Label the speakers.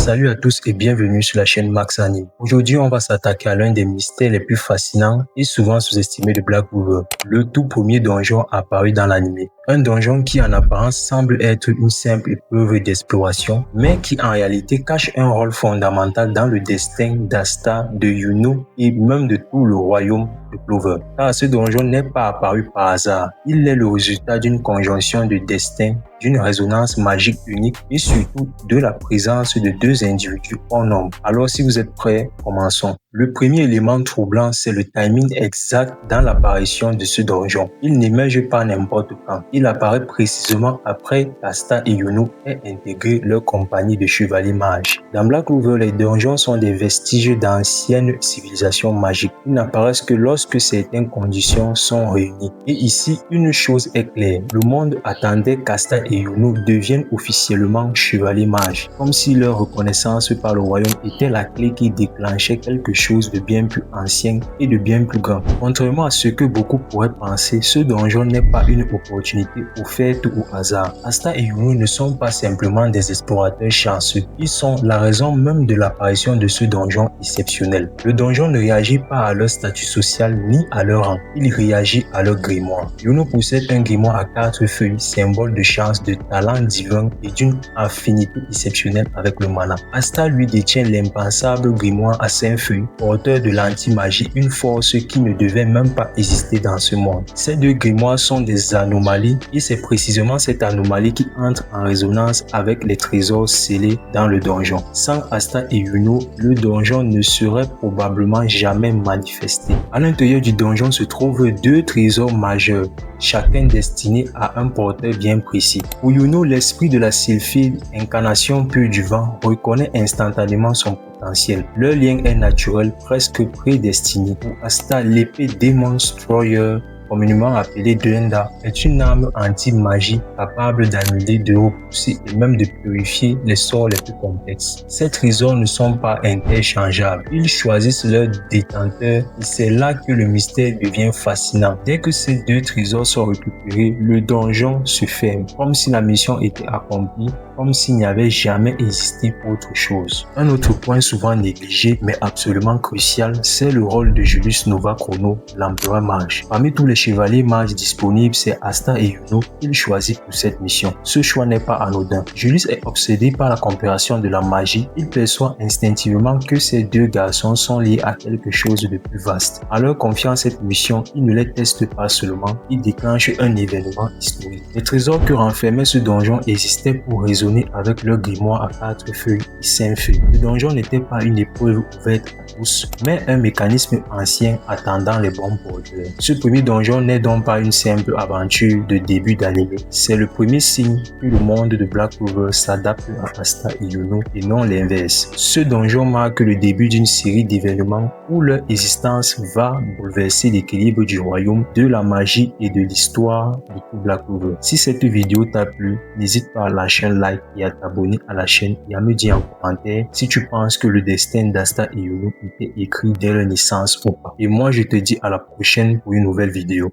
Speaker 1: Salut à tous et bienvenue sur la chaîne Max Anime. Aujourd'hui, on va s'attaquer à l'un des mystères les plus fascinants et souvent sous-estimés de Black Clover, le tout premier donjon apparu dans l'anime. Un donjon qui en apparence semble être une simple épreuve d'exploration, mais qui en réalité cache un rôle fondamental dans le destin d'Asta, de Yuno et même de tout le royaume de Clover. Car ce donjon n'est pas apparu par hasard, il est le résultat d'une conjonction de destin, d'une résonance magique unique et surtout de la présence de deux individus hors norme. Alors si vous êtes prêts, commençons. Le premier élément troublant, c'est le timing exact dans l'apparition de ce donjon. Il n'émerge pas n'importe quand. Il apparaît précisément après qu'Asta et Yuno aient intégré leur compagnie de chevaliers mages. Dans Black Clover, les donjons sont des vestiges d'anciennes civilisations magiques. Ils n'apparaissent que lorsque certaines conditions sont réunies. Et ici, une chose est claire. Le monde attendait qu'Asta et Yuno deviennent officiellement chevaliers mages, comme si leur reconnaissance par le royaume était la clé qui déclenchait quelque chose de bien plus ancien et de bien plus grand. Contrairement à ce que beaucoup pourraient penser, ce donjon n'est pas une opportunité offerte au hasard. Asta et Yuno ne sont pas simplement des explorateurs chanceux, ils sont la raison même de l'apparition de ce donjon exceptionnel. Le donjon ne réagit pas à leur statut social ni à leur rang, il réagit à leur grimoire. Yuno possède un grimoire à 4 feuilles, symbole de chance, de talent divin et d'une affinité exceptionnelle avec le mana. Asta lui détient l'impensable grimoire à 5 feuilles, porteur de l'anti-magie, une force qui ne devait même pas exister dans ce monde. Ces deux grimoires sont des anomalies et c'est précisément cette anomalie qui entre en résonance avec les trésors scellés dans le donjon. Sans Asta et Yuno, le donjon ne serait probablement jamais manifesté. À l'intérieur du donjon se trouvent deux trésors majeurs, chacun destiné à un porteur bien précis. Pour Yuno, l'esprit de la Sylphide, incarnation pure du vent, reconnaît instantanément son potentiel. Leur lien est naturel, presque prédestiné. Pour Asta, l'épée Demon Destroyer, communément appelée Duenda, est une arme anti-magie capable d'annuler, de repousser et même de purifier les sorts les plus complexes. Ces trésors ne sont pas interchangeables. Ils choisissent leur détenteur et c'est là que le mystère devient fascinant. Dès que ces deux trésors sont récupérés, le donjon se ferme, comme si la mission était accomplie, comme s'il n'y avait jamais existé autre chose. Un autre point souvent négligé mais absolument crucial, c'est le rôle de Julius Nova Chrono, l'empereur mage. Parmi tous les chevaliers mages disponibles, c'est Asta et Yuno qu'il choisit pour cette mission. Ce choix n'est pas anodin. Julius est obsédé par la compréhension de la magie. Il perçoit instinctivement que ces deux garçons sont liés à quelque chose de plus vaste. En leur confiant cette mission, il ne les teste pas seulement, il déclenche un événement historique. Les trésors que renfermait ce donjon existaient pour résoudre avec leur grimoire à 4 feuilles et 5 feuilles. Le donjon n'était pas une épreuve ouverte à tous, mais un mécanisme ancien attendant les bons porteurs. Ce premier donjon n'est donc pas une simple aventure de début d'anime, c'est le premier signe que le monde de Black Clover s'adapte à Asta et Yuno et non l'inverse. Ce donjon marque le début d'une série d'événements où leur existence va bouleverser l'équilibre du royaume, de la magie et de l'histoire de tout Black Clover. Si cette vidéo t'a plu, n'hésite pas à lâcher un like et à t'abonner à la chaîne et à me dire en commentaire si tu penses que le destin d'Asta et Yuno était écrit dès leur naissance ou pas. Et moi je te dis à la prochaine pour une nouvelle vidéo.